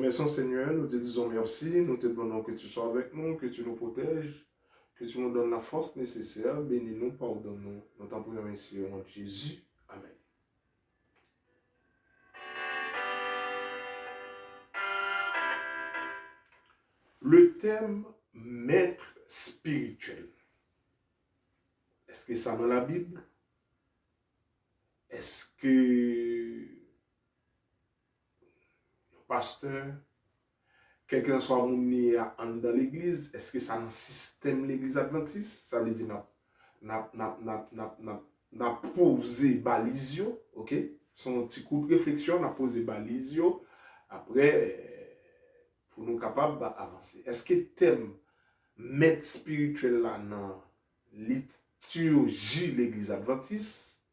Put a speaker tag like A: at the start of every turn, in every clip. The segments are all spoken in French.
A: remercions, Seigneur, nous te disons merci, nous te demandons que tu sois avec nous, que tu nous protèges, que tu nous donnes la force nécessaire. Bénis-nous, pardonne-nous. Nous t'en prions ainsi au nom de Jésus. Amen. Le thème maître spirituel. Est-ce que ça dans la Bible? Est-ce que le pasteur, quelqu'un soit amené dans l'église, est-ce que ça dans le système de l'église adventiste? Ça veut dire n'a posé balisio, ok? Son petit coup de réflexion, n'a posé balisio. Après, pour nous capables d'avancer. Est-ce que thème maître spirituel là dans liturgie de l'église adventiste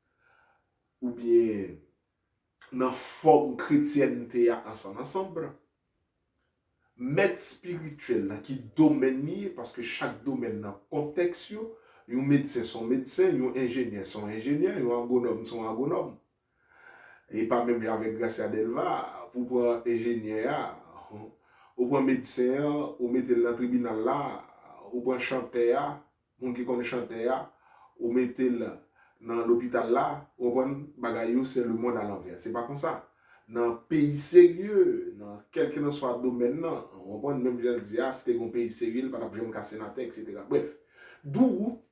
A: ou bien dans forme chrétienté ensemble? Maître spirituel dans qui domaine parce que chaque domaine dans contexte un médecin son médecin, un ingénieur son ingénieur, un agronome son agronome. Et pas même avec Gracia Delva pour prendre ingénieur ou prendre médecin ou mettre dans le tribunal là ou prendre chanteur monde qui connaît chanteur ou mettre dans l'hôpital là ou prendre bagaille c'est le monde à l'envers. C'est pas comme ça. Dans un pays sérieux, dans quel que soit le domaine, on prend même je le dis, c'était un pays sérieux, pas de casser la tête, etc. Bref, d'où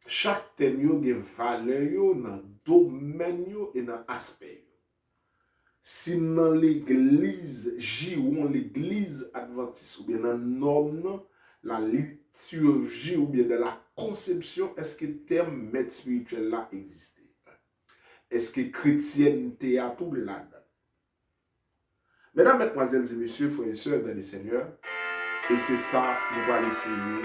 A: chaque thème a une valeur dans le domaine et dans l'aspect. Si dans l'église, l'église adventiste, ou bien dans norme, la liturgie, ou bien dans la conception, est-ce que le terme maître spirituel là existe? Est-ce que chrétienté a tout là? Mesdames, mesdemoiselles et messieurs, frères et sœurs dans le Seigneur, et c'est ça, nous allons essayer.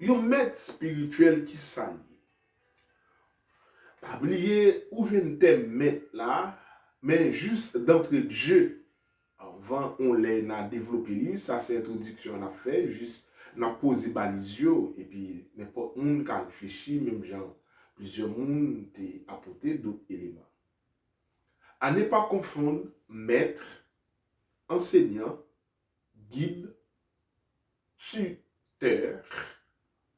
A: Un maître spirituel qui s'allie. Pas oublier où vient le thème maître là, mais juste d'entrée de jeu. Avant, on l'a développé, ça c'est l'introduction qu'on a fait, juste on a posé balisio, et puis n'importe qui a réfléchi, même genre, plusieurs monde ont apporté d'autres éléments. À ne pas confondre maître, enseignant, guide, tuteur,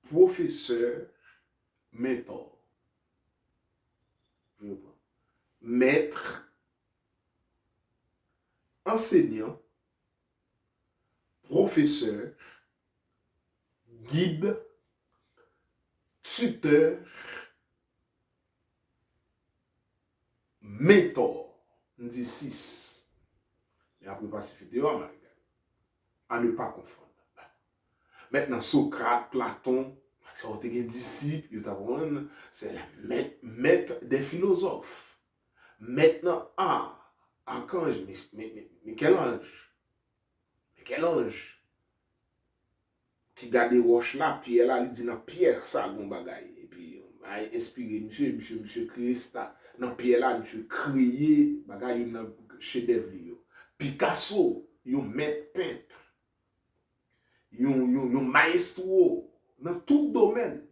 A: professeur, mentor. Je reprends. Maître, enseignant, professeur, guide, tuteur, mentor. On dit 6. Et après, pacifier, à ne pas confondre. Maintenant, Socrate, Platon, c'est des disciples, c'est le maître des philosophes. Maintenant, Archange, mais quel ange? Mais quel ange? Qui garde les roches là, Pierre là, il dit dans Pierre, ça, bon bagaille. Et puis, il a inspiré, monsieur créé ça. Dans Pierre là, monsieur créé, bagaille, dans chef-d'œuvre. Picasso, il maître peintre. Un maestro dans tout domaine,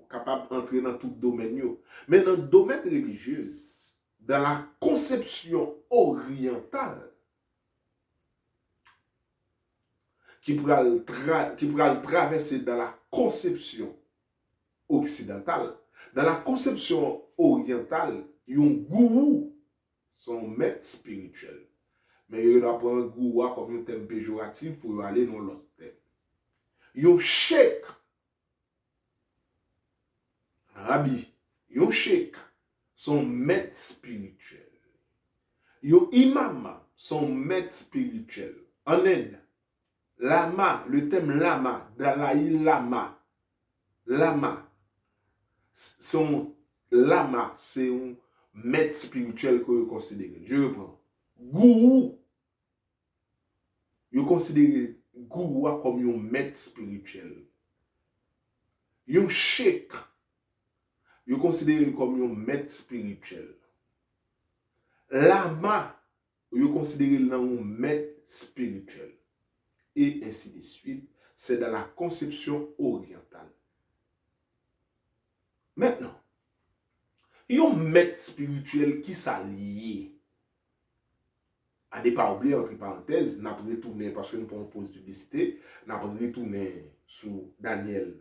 A: capable d'entrer dans tout domaine. Mais dans le domaine religieux, dans la conception orientale, qui pourra le traverser dans la conception occidentale, dans la conception orientale, il y a un gourou, son maître spirituel. Mais il y a un gourou comme un thème péjoratif pour aller dans l'autre thème. Yon cheikh, rabbi, yon cheikh, son maître spirituel. Yon imam, son maître spirituel. En Inde, lama, le thème lama, Dalai Lama, lama, son lama, c'est un maître spirituel que vous considérez. Je reprends. Gourou, vous considérez gourou comme un maître spirituel. Un cheikh, vous considérez comme un maître spirituel. Lama, vous considérez comme un maître spirituel. Et ainsi de suite. C'est dans la conception orientale. Maintenant, Yon maître spirituel qui s'allie. À ne pas oublier, entre parenthèses, n'a pas retourné, parce que nous avons pause publicité, n'a pas retourné sous Daniel,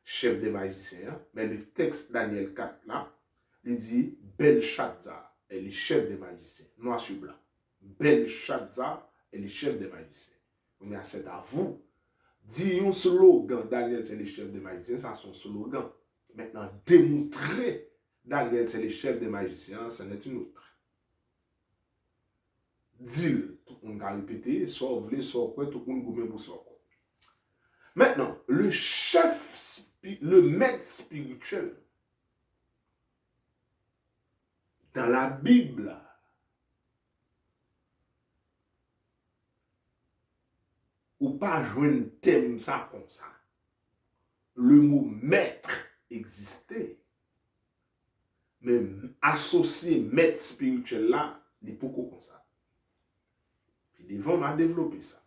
A: chef des magiciens, mais le texte Daniel 4 là, il dit Belshazzar est le chef des magiciens, noir sur blanc. Belshazzar est le chef des magiciens. On a c'est à vous. Dis un slogan, Daniel c'est le chef des magiciens, ça c'est son slogan. Maintenant, démontrer Daniel c'est le chef des magiciens, ça n'est une autre. Dis, tout le monde a répété, soit vous voulez, soit quoi, tout le monde gourmet pour soit quoi. Maintenant, le maître spirituel, dans la Bible, ou pas jouer un thème ça comme ça. Le mot maître existait, mais associé maître spirituel là, il n'est pas comme ça. Devant, on a développé ça.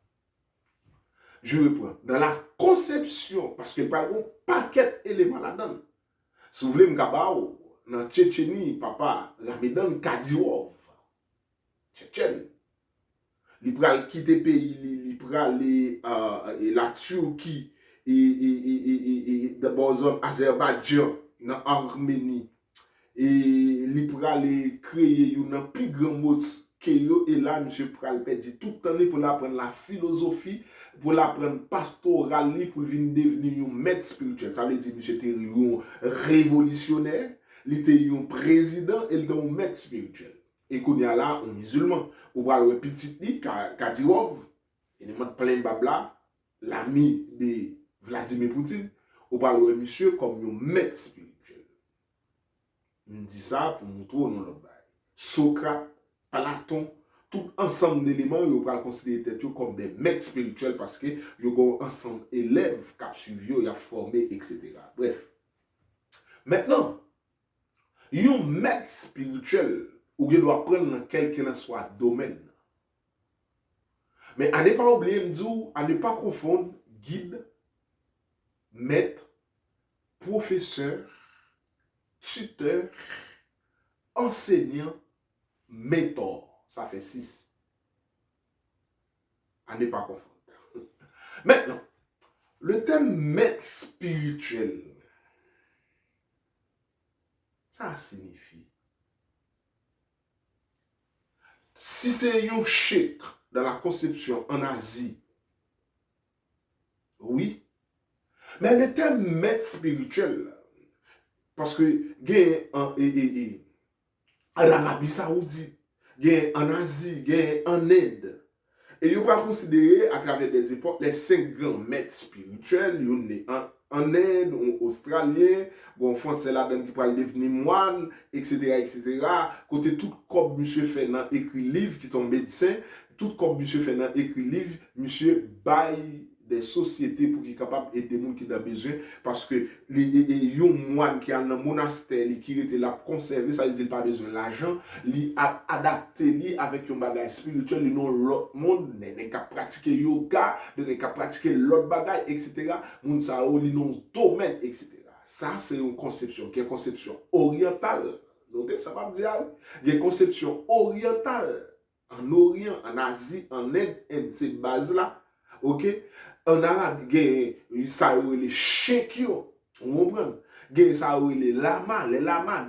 A: Je reprends. Dans la conception, parce que par exemple, paquet d'éléments là-dedans. Si vous voulez me gabaou, dans Tchétchénie, papa, la médane Kadyrov, Tchétchène. Il pral quitter le pays, il pral aller la Turquie, et d'abord Azerbaïdjan, dans Arménie. Et il pral aller créer un plus grand mot. Et là, M. pral perdre tout le temps pour apprendre la philosophie, pour apprendre pastoral, pour venir devenir un maître spirituel. Ça veut dire que M. était un révolutionnaire, il était un président et il était un maître spirituel. Et qu'on y a là, un musulman, ou va le petit li, Kadyrov, il est plein de babla, l'ami de Vladimir Poutine, ou va le monsieur comme un maître spirituel. On dit ça pour montrer non le bail. Socrate, Platon, tout ensemble d'éléments, ils vont considérer comme des maîtres spirituels parce que ils ont ensemble élèves qui ont suivi, ils ont formé, etc. Bref. Maintenant, un maître spirituel, ou il doit prendre dans quel que soit domaine. Mais à ne pas oublier, à ne pas confondre guide, maître, professeur, tuteur, enseignant, mentor. Ça fait 6. À ne pas confondre. Maintenant, le thème maître spirituel, ça signifie, si c'est un cheikh dans la conception en Asie, oui, mais le thème maître spirituel, parce que en Arabie Saoudite, en Asie, en Inde, et vous pouvez considérer à travers des époques les 5 grands maîtres spirituels, en Inde, en Australien, en français là-dedans qui parle devenir moine, etc., etc. Côté tout comme monsieur fait dans écrit livre qui est médecin, tout comme monsieur fait dans écrit livre, monsieur baille des sociétés pour qu'il soit capable d'aider les gens qui ont besoin. Parce que les moines qui sont dans le monastère, qui étaient là conserver, ça veut dire qu'il n'a pas besoin d'argent, il a adapté avec un bagage spirituel, il non l'autre monde, il n'a qu'à pratiquer yoga, il n'a qu'à pratiquer l'autre bagage, etc. Moun sa ou, il non domaine, etc. Ça, c'est une conception qui est une conception orientale. Notez, ça va me dire, il y a une conception orientale en Orient, en Asie, en Inde, ces bases-là, ok? En arabe, il y a les cheikh, vous comprenez? Il y a les lamas,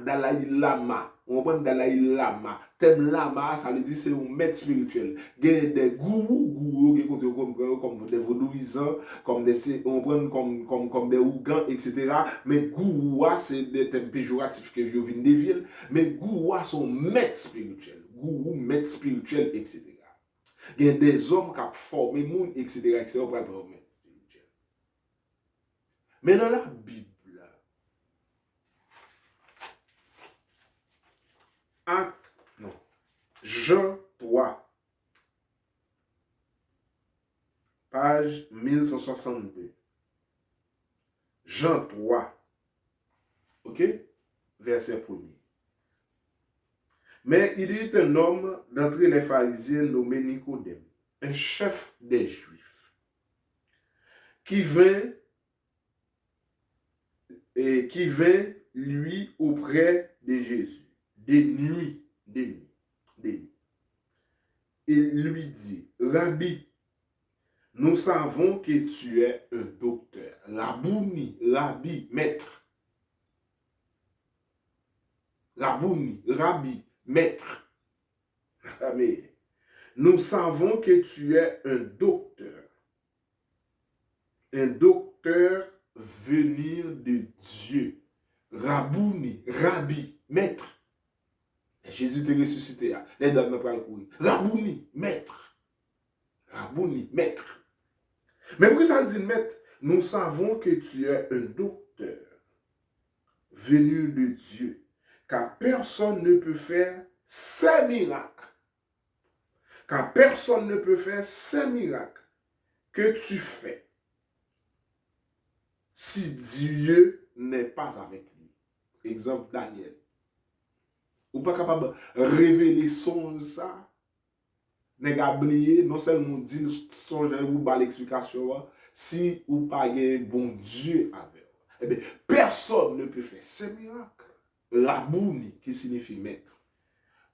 A: Dalai Lama, vous comprenez? Dalai Lama, thème lama, ça veut dire c'est un maître spirituel. Il y a des gourous, comme des vaudouisants, comme des Ougans, etc. Mais gourous, c'est des thèmes péjoratifs que je viens de ville, mais gourous sont maîtres spirituels, gourous, maîtres spirituels, etc. Il y a des hommes qui ont formé le monde, etc., etc., pour être spirituel. Mais dans la Bible, Jean 3, page 1162. Jean 3, ok, verset 1er. Mais il y eut un homme d'entre les pharisiens nommé Nicodème, un chef des Juifs, qui vint lui auprès de Jésus, des nuits. Il lui dit, Rabbi, nous savons que tu es un docteur. Rabouni, Rabbi, maître. Rabouni, Rabbi, maître. Amen. Nous savons que tu es un docteur. Un docteur venir de Dieu. Rabouni, Rabbi, maître. Jésus te ressuscité. Les dames n'ont pas le courir. Rabouni, maître. Rabouni, maître. Mais pourquoi ça dit maître? Nous savons que tu es un docteur venu de Dieu. Car personne ne peut faire ces miracles. Car personne ne peut faire ces miracles que tu fais si Dieu n'est pas avec lui. Exemple Daniel. Ou pas capable de révéler son ça. N'est pas oublié, non seulement dit son ou pas l'explication, si ou pas un bon Dieu avec. Eh bien, personne ne peut faire ces miracles. Rabouni, qui signifie maître.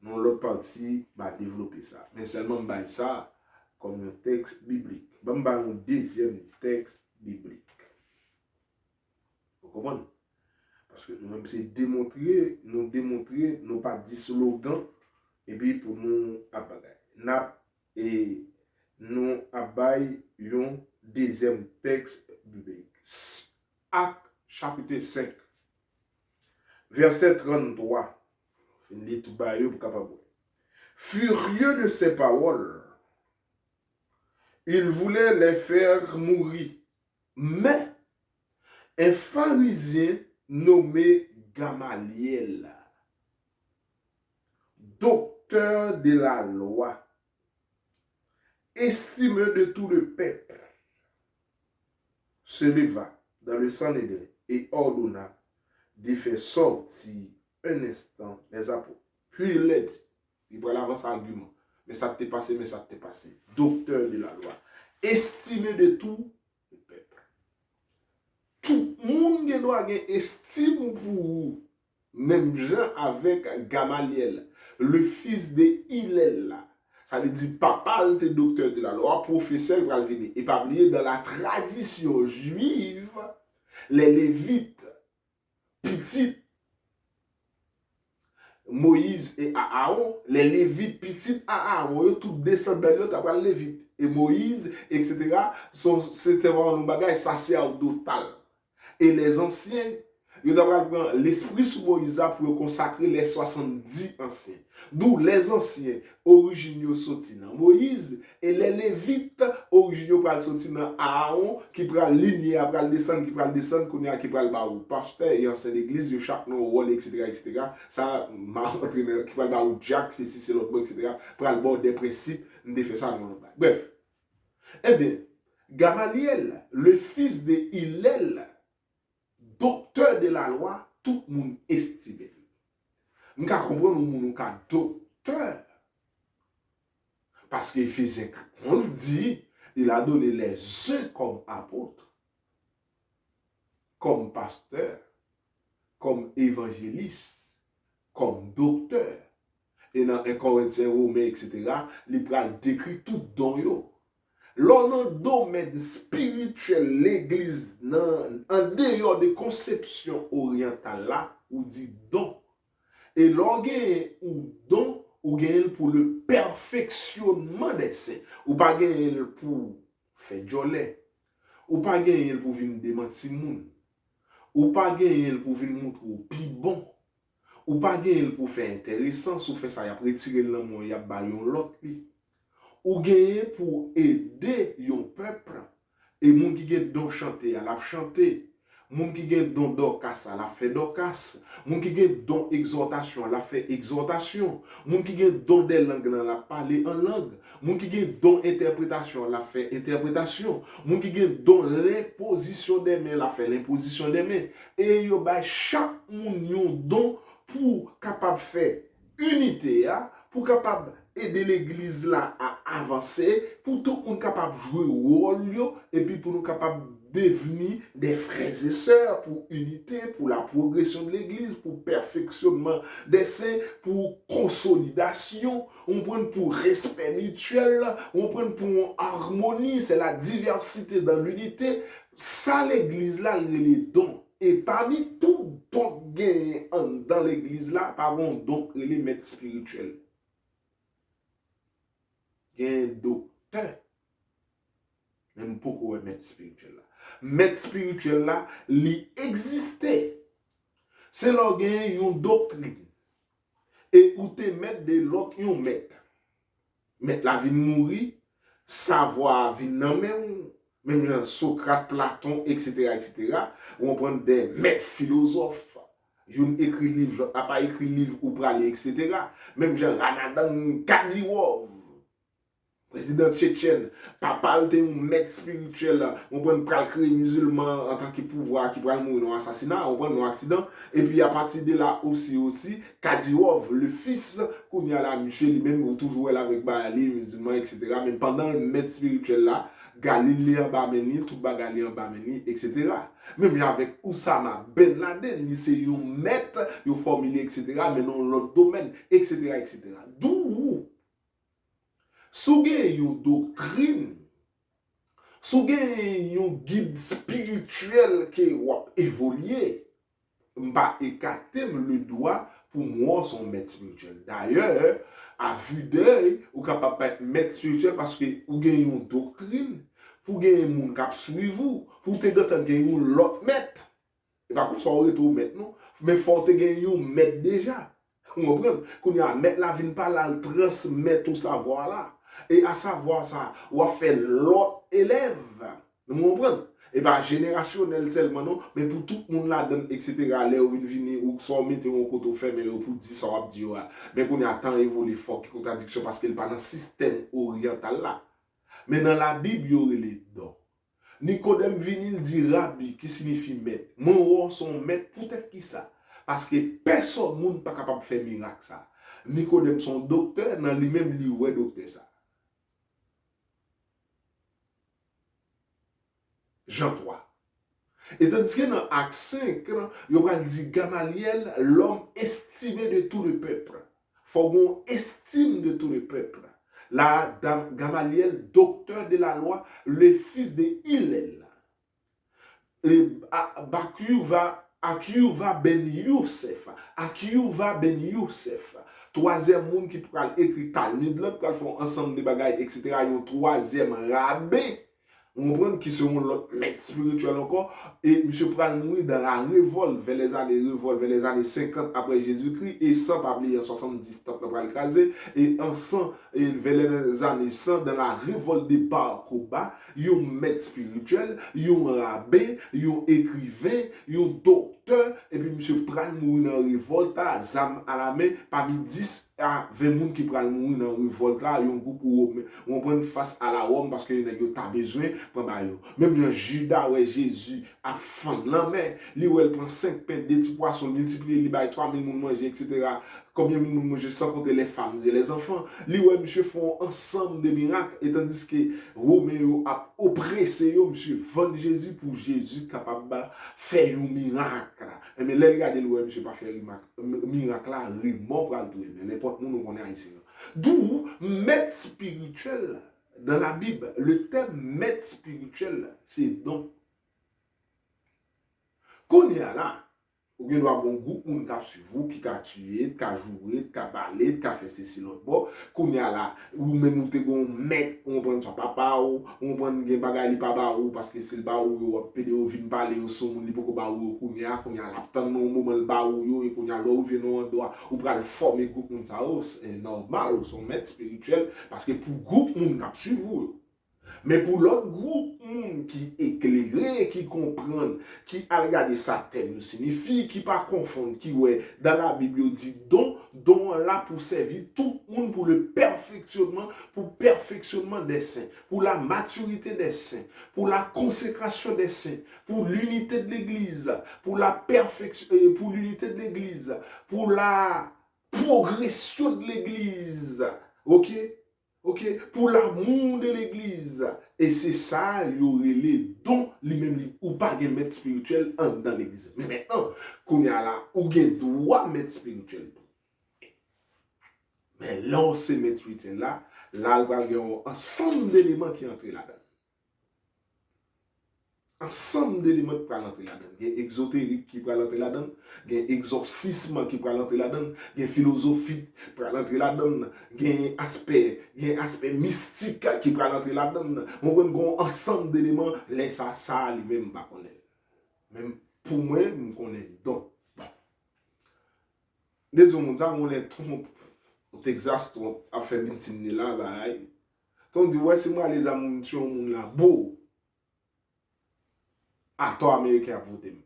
A: Dans l'autre partie, va développer ça. Mais seulement ça comme un texte biblique. Un deuxième texte biblique. Vous comprenez? Parce que nous-mêmes, c'est démontrer, nous pas dit slogan, et puis pour nous abagailler. Et nous abaillons deuxième texte biblique. Acte chapitre 5, verset 33. Furieux de ces paroles, il voulait les faire mourir. Mais un pharisien nommé Gamaliel, docteur de la loi, estimé de tout le peuple, se leva dans le Sanhédrin et ordonna de faire sortir un instant les apôtres. Puis il l'a dit, il va l'avancer argument, mais ça t'est passé, docteur de la loi, estimé de tout le peuple. Tout le monde doit avoir estime pour vous, même gens avec Gamaliel, le fils de Hillel. Ça veut dire papa était docteur de la loi, professeur va venir. Et pas oublier dans la tradition juive, les Lévites, petits, Moïse et Aaron, les Lévites petits Aaron, tout descendent de l'autre après les Lévites. Et Moïse, etc., c'était vraiment un bagage sacerdotal. Et les anciens, ils ont pris l'esprit sous Moïse pour consacrer les 70 anciens. D'où les anciens originaux sortis dans Moïse et les Lévites originaux pour sortir dans Aaron qui prend lignée, après descendre, qui prend le barou pasteur et ancien l'église de chaque nom, rôle, etc. Ça m'a entraîné, qui prend le barou Jack, c'est l'autre, etc. Prend le bord des principes, on fait ça dans le bac. Bref. Eh bien, Gamaliel, le fils de Hillel, docteur de la loi, tout le monde estimé. Nous comprenons nous docteur. Parce qu'Éphésiens 4:11 dit, il a donné les uns comme apôtres, comme pasteurs, comme évangélistes, comme docteurs. Et dans 1 Corinthiens, Romains, etc., il a décrit tout dans eux. Dans le domaine spirituel, l'église, en dehors de conception orientale, là, on dit don. Et l'organe ou don, ou gagne pour le perfectionnement des saints. Ou pas gagne pour faire jolet. Ou pas gagne pour venir démentir moun. Ou pas gagne pour venir montrer au plus bon. Ou pas gagne pour faire intéressant. Si vous faites ça, il y a retirer l'amour, il y a baillon l'autre. Ou gagne pour aider yon peuple. Et moun qui gagne don chanter, elle a chanté. Moun qui gagne don dorcas, elle a fait dorcas. Moun qui gagne don exhortation, elle a fait exhortation. Moun qui gagne don des langues, elle a parlé en langue. Moun qui gagne don interprétation, elle a fait interprétation. Moun qui gagne don l'imposition des mains, elle a fait l'imposition des mains. Et yo ba chaque moun yon don pour capable faire unité, pour capable aider l'église là à avancer, pour tout le monde capable de jouer rôle, et puis pour nous capable de devenir des frères et sœurs pour unité, pour la progression de l'Église, pour perfectionnement des saints, pour consolidation, on prend pour respect mutuel, on prend pour harmonie, c'est la diversité dans l'unité. Ça, l'Église là, les dons. Et parmi tout don gagné dans l'Église là, pardon, donc les maîtres spirituels. Il y a un docteur, même pourquoi maître spirituel là. Maître spirituel là, il existait. C'est là qu'il y a une doctrine. Et où te mettre de l'autre, yon mettre. Mettre la vie de mourir, savoir vie de même Socrate, Platon, etc., etc. On prend des maîtres philosophes. Je écrit livre, a pas écrit livre ou parler, etc. Même Jean Ramadan Kadyrov, président tchétchène, papa était un maître spirituel, on prend pral créer musulman en tant que pouvoir qui pral mourir dans assassinat, on prend un accident, et puis à partir de là aussi, Kadyrov, le fils, qu'on y a là, monsieur lui-même, toujours là avec les musulmans, etc. Même pendant le maître spirituel là, Galilée en Bameni, tout Galilée en Bameni, etc. Même avec Oussama Ben Laden, c'est un maître, un formulé, etc. Mais dans l'autre domaine, etc., etc. D'où sou gen yon doctrine, sou gen yon guide spirituel qui wap évolué, m'a écarté le doigt pour moi son maître spirituel. D'ailleurs, à vue d'œil, ou capable être maître spirituel parce que ou gen yon doctrine, pour gen yon moun kap suivre, pour te gatan gen yon l'autre maître. Et pas comme ça on retourne maître non, mais faut te gen yon maître déjà. Vous comprenez? Qu'on y a mettre la vie pas là, transmettre tout savoir là. Et à savoir ça, on va faire l'autre élève. Vous comprenez? Et bien, générationnel seulement, non, mais pour tout le monde là-dedans, etc., là, où venir, ou soit mettre un côté fermé, pour dire ça, on va dire, mais qu'on a tant évolué fort qui contradiction parce qu'il n'est pas dans le système oriental là. Mais dans la Bible, il y aurait les dons. Nicodème vinil dit rabbi, qui signifie maître. Mon roi son maître, peut-être qui ça? Parce que personne n'est pas capable de faire miracle ça. Nicodème son docteur, dans lui-même, lui, ouais, docteur ça. Jean 3. Et tandis que dans Acte 5, il va dire Gamaliel, l'homme estimé de tout le peuple. Faut qu'on estime de tout le peuple. Là, Gamaliel, docteur de la loi, le fils de Hillel. Et Akiuva ben Youssef. Akiuva ben Youssef. Troisième monde qui pourra écrire Talmud, l'autre qui font ensemble des bagailles, etc. Il y a un troisième rabbin. On comprend qui sont l'autre maître spirituel encore. Et M. Pral mourir dans la révolte vers les années 50 après Jésus-Christ. Et sans pas oublier en 70, temple pral écrasé. Et en 100, et vers les années 100, dans la révolte des Bar Kokhba, il y a un maître spirituel, il y a un rabbin, il y a un écrivain, il y a un docteur. Et puis M. Pral mourir dans la révolte, à zam à la main, parmi 10 à 20 personnes qui pral mourir dans la révolte là, il y a un groupe où on prend face à la Rome parce qu'il y a besoin. Même le Judas, ouais, Jésus a faim. Non, mais, lui, où elle prend 5 pains, 2 petits poissons, multiplié, il a 3000 personnes manger, etc. Combien de personnes manger sans compter les femmes et les enfants. Lui, ouais, monsieur, font ensemble des miracles. Et tandis que Roméo a oppressé, monsieur, vend Jésus pour Jésus capable de faire un miracle. Mais là, regardez, ouais, monsieur, pas faire un miracle là, mort pour le tourner. N'importe où nous connaissons ici. D'où, maître spirituel. Dans la Bible, le terme maître spirituel, c'est don. Qu'on y a là, ou bien doit bon groupe ou cap sur vous qui a tué, qui a joué, qui a parlé, qui a fait ceci l'autre bon. Qu'on y a là, ou même ou te gon maître, on prend son papa ou on prend gen bagay li pa ba ou parce que c'est le ba ou yo pédé ou vinn parler au son li poko ba ou qu'on y a la tant non moment le ba ou yo et qu'on y a là ou vinn on doit ou pral former groupe moun ça c'est normal son maître spirituel parce que pour groupe moun cap sur vous. Mais pour l'autre groupe qui est éclairé, qui comprend, qui a regardé ça thème signifie, qui pas confondre, qui ouais, dans la Bible dit don là pour servir tout le monde pour le perfectionnement des saints, pour la maturité des saints, pour la consécration des saints, pour l'unité de l'Église, pour la perfection, pour l'unité de l'Église, pour la progression de l'Église. Ok? OK, pour l'amour de l'église. Et c'est ça, il y aurait les dons, lui-même, ou pas de maître spirituel dans l'église. Mais maintenant, qu'on y a là, ou il droit maître spirituel. Mais là, c'est maître spirituel là, il va y avoir un ensemble d'éléments qui entrent là-dedans. Ensemble d'éléments qui peuvent entrer là-dedans. Il y a exotérique qui peut entrer là-dedans, il y a exorcisme qui peut entrer là-dedans, il y a philosophie qui peut entrer là-dedans, il y a aspect mystique qui peut entrer là-dedans. On voit un ensemble d'éléments, là, ça lui-même, pas connaître. Même pour moi, je connais. Donc, des hommes, on est au Texas, on a fait médecine là, bah, on dit, ouais, c'est moi les amours, là, beau. Acteur américain a voté.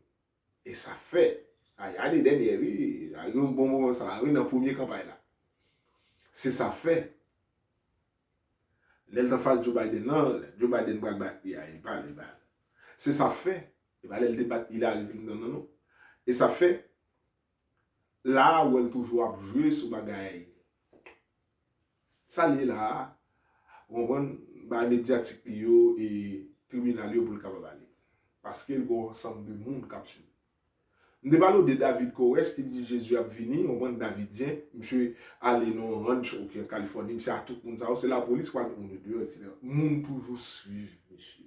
A: Et ça fait, il y a des derniers, oui, il y a eu un bon moment, ça arrive dans la première campagne là. C'est ça fait. L'elle en face Joe Biden, non, Joe Biden va battre, il parle. C'est ça fait. Elle débat, il arrive, non. Et ça fait, là où elle toujours a joué sur bagaille. Ça l'est là, on voit médiatique et tribunal pour le capable. Parce qu'il y a un ensemble de monde qui a suivi. Nous parlons de David Koresh qui dit Jésus a venu, on voit Davidien, monsieur allé dans un ranch en Californie, monsieur à tout le monde, c'est la police qui va nous deux, etc. Monde toujours suivre, monsieur.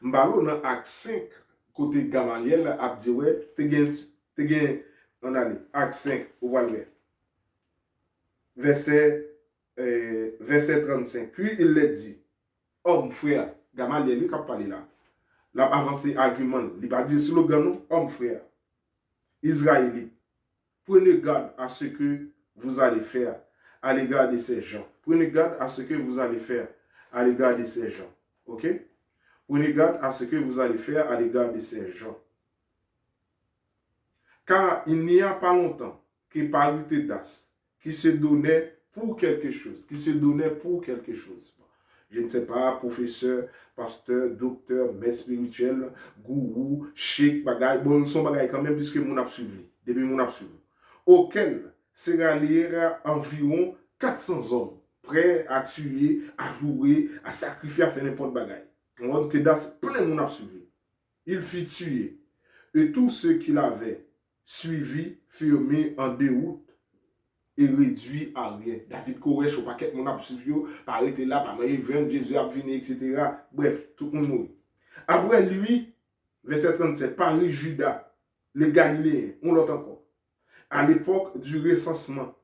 A: Nous parlons dans Acte 5, côté Gamaliel, a dit ouais, te gen, on allait, Acte 5, on va le verset 35. Puis il leur dit, homme frère, Gamaliel lui qui a parlé là, l'a avancé argument, il va dire slogan, homme frère. Israélites, prenez garde à ce que vous allez faire à l'égard de ces gens. Prenez garde à ce que vous allez faire à l'égard de ces gens. OK? Prenez garde à ce que vous allez faire à l'égard de ces gens. Car il n'y a pas longtemps que par Thédas qui se donnait pour quelque chose. Je ne sais pas, professeur, pasteur, docteur, maître spirituel, gourou, cheikh, bagay, bon, son bagay quand même, puisque mon a suivi, depuis mon a suivi. Auquel se ralliera environ 400 hommes, prêts à tuer, à jouer, à sacrifier, à faire n'importe bagay. On te das plein mon a suivi. Il fut tué, et tous ceux qui l'avaient suivi furent mis en déroute et réduit à rien. David Koresh, au paquet, mon absuvio, par été là, par Jésus a venu, etc. Bref, tout le monde mourit. Après lui, verset 37, Paris, Judas, les Galiléens, on l'entend encore, à l'époque du recensement.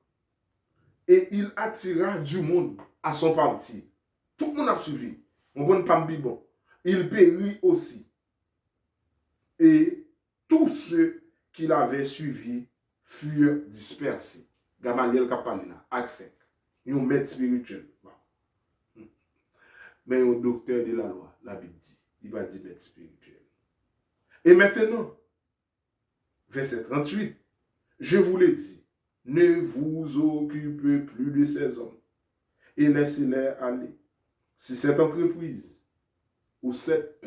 A: Et il attira du monde à son parti. Tout le monde a suivi. On ne pas bon. Il périt aussi. Et tous ceux qui l'avaient suivi furent dispersés. Gamaliel qui a parlé là, Acte 5. Un maître spirituel. Mais un docteur de la loi, la Bible dit. Il va dire maître spirituel. Et maintenant, verset 38, je vous l'ai dit, ne vous occupez plus de ces hommes et laissez-les aller. Si cette entreprise ou cette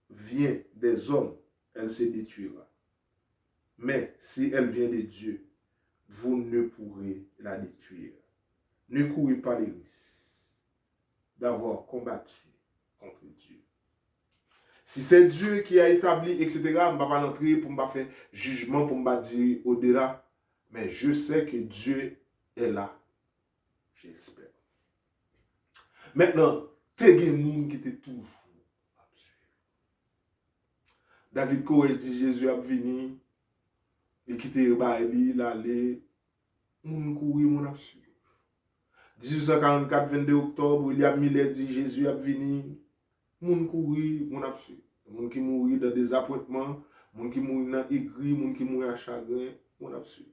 A: vient des hommes, elle se détruira. Mais si elle vient de Dieu, vous ne pourrez la détruire. Ne courez pas les risques d'avoir combattu contre Dieu. Si c'est Dieu qui a établi, etc., je ne vais pas entrer pour me faire jugement, pour me dire au-delà. Mais je sais que Dieu est là. J'espère. Maintenant, il y a des gens qui étaient toujours absurdes. David Koresh dit Jésus a venu. Et qui était il allait, moun courir, mon absurde. 1844, 22 octobre, William Miller dit Jésus a venu, moun courir, mon absurde. Moun qui mourit dans des appointements, moun qui mourit dans aigri, moun qui mourit à chagrin, mon absurde.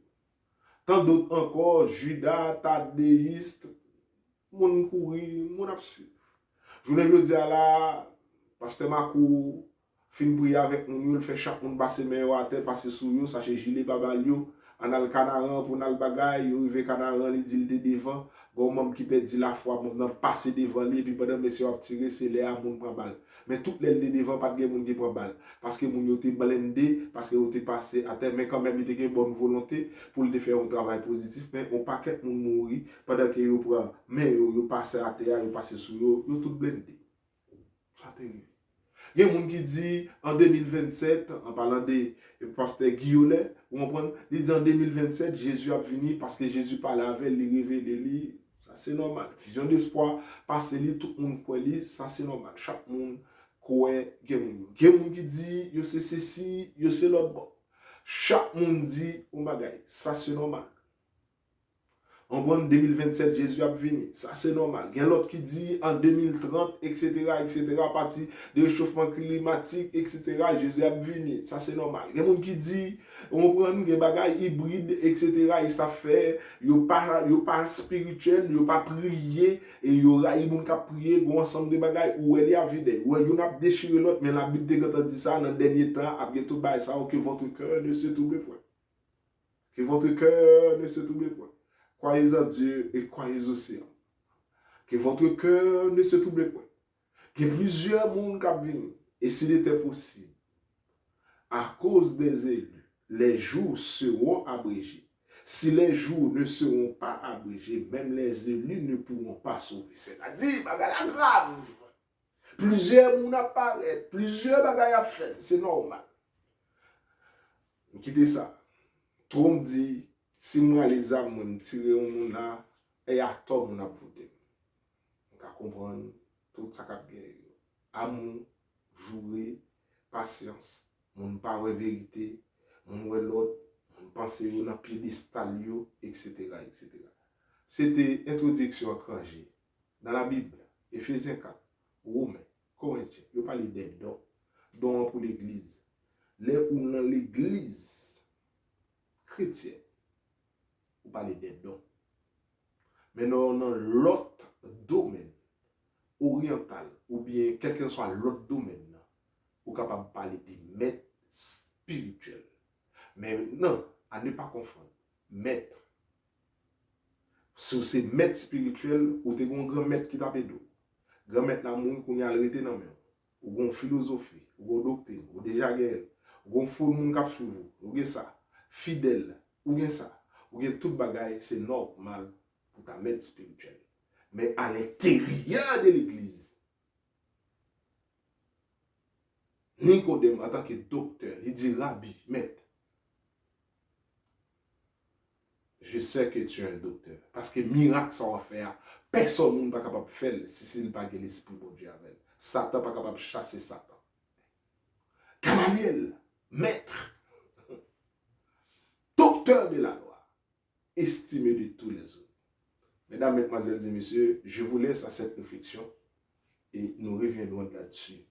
A: Tant d'autres encore, Judas, Tadéiste, moun courir, mon absurde. Je voulais dire là, pasteur Makou, fin prier avec nous, il fait chaque monde passer meilleur à terre, passer sous nous, sachez gilet babalio, On a le canaran pour le bagay, yo rive canaran, li dit le devant, gon même qui perd la foi, moun nan passe devant lui, puis pendant monsieur a tiré, c'est là moun prend balle. Mais tout les devant pas de moun qui prend balle parce que moun yo te blindé, parce que yo te passé à terre, mais quand même il était bonne volonté pour le faire un travail positif, mais on paquet moun mouri pendant que yo prend, mais yo passe à terre, yo passe sous yo tout blindé. Ça terrible. Il y a des gens qui disent en 2027, en parlant de pasteur Guillaume, vous comprenez, ils disent en 2027, Jésus a venu parce que Jésus parlait avec lui, révélé lui. Ça c'est normal. Vision d'espoir, passer lui, tout le monde croit lui, ça c'est normal. Chaque monde croit. Il y a des gens qui disent, yo c'est ceci, yo c'est l'autre bon. Chaque monde dit, on bagaille, ça c'est normal. En 2027, Jésus a venu. Ça, c'est normal. Il y a l'autre qui dit en 2030, etc., à partir du réchauffement climatique, etc., Jésus a venu. Ça, c'est normal. Il y a des gens qui dit, on prend des bagages hybrides, etc., et ça fait, il n'y a pas spirituel, il n'y a pas prié, et il y aura des gens qui prié, un ensemble de bagages où elle est à vide. Où il y a déchiré l'autre, mais la Bible dit ça dans le dernier temps, après tout, ça, que votre cœur ne se trouble point. Que votre cœur ne se trouble point. Croyez en Dieu et croyez aussi. Que votre cœur ne se trouble point. Que plusieurs mondes viennent. Et s'il était possible, à cause des élus, les jours seront abrégés. Si les jours ne seront pas abrégés, même les élus ne pourront pas sauver. C'est-à-dire, bagarre grave. Plusieurs mondes apparaissent, plusieurs bagailles à faire. C'est normal. Quittez ça. Trump dit, si moi les âmes tiré au monde là, et à tort mon a voté. On va comprendre tout ça qu'a bien. Amour, jouer, patience, mon parole vérité, mon l'autre, mon penser dans piédestal yo, etc., etc. C'était introduction à Krangé. Dans la Bible, Éphésiens 4, Romains, Corinthiens, il parle des dons, dons pour l'église. Les ou dans l'église chrétienne, vous parlez des dons. Mais dans l'autre domaine, oriental, ou bien quel que soit l'autre domaine, vous êtes capable de parler des maîtres spirituels. Mais non, à ne pas confondre. Maître. Si c'est maître spirituel, ou t'es un grand maître qui t'a pédo. Grand maître l'amour qu'on y a arrêté dans même. Ou une philosophie, ou une doctrine, ou déjà guerre, ou un faux monde cap sur vous, ou ça. Fidèle, ou bien ça. Ou bien toute bagaille, c'est normal pour ta maître spirituel. Mais à l'intérieur de l'église, Nicodème, en tant que docteur, il dit Rabbi, maître, je sais que tu es un docteur. Parce que miracle, ça va faire. Personne n'est pas capable de faire si ce n'est pas l'esprit de Dieu avec. Satan n'est pas capable de chasser Satan. Gamaliel, maître, docteur de la loi, estimé de tous les autres. Mesdames, mesdemoiselles et messieurs, je vous laisse à cette réflexion et nous reviendrons là-dessus.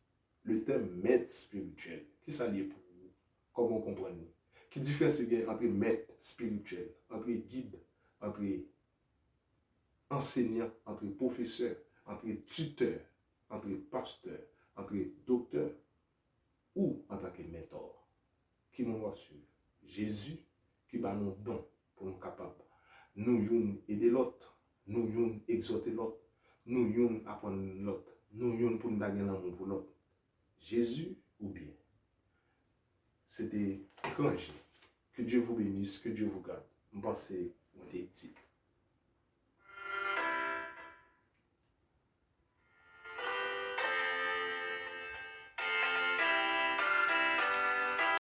A: Le thème maître spirituel, qui s'allie pour vous, comment comprendre-nous? Qui différence entre maître spirituel, entre guide, entre enseignant, entre professeur, entre tuteur, entre pasteur, entre docteur ou en tant que mentor? Qui nous va suivre? Jésus qui va nous donner pour nous capables. Nous aider l'autre, nous exhorter l'autre, nous apprendre l'autre, nous pour nous donner l'amour pour l'autre. Jésus ou bien? C'était Krangé. Que Dieu vous bénisse, que Dieu vous garde. Pensez, on est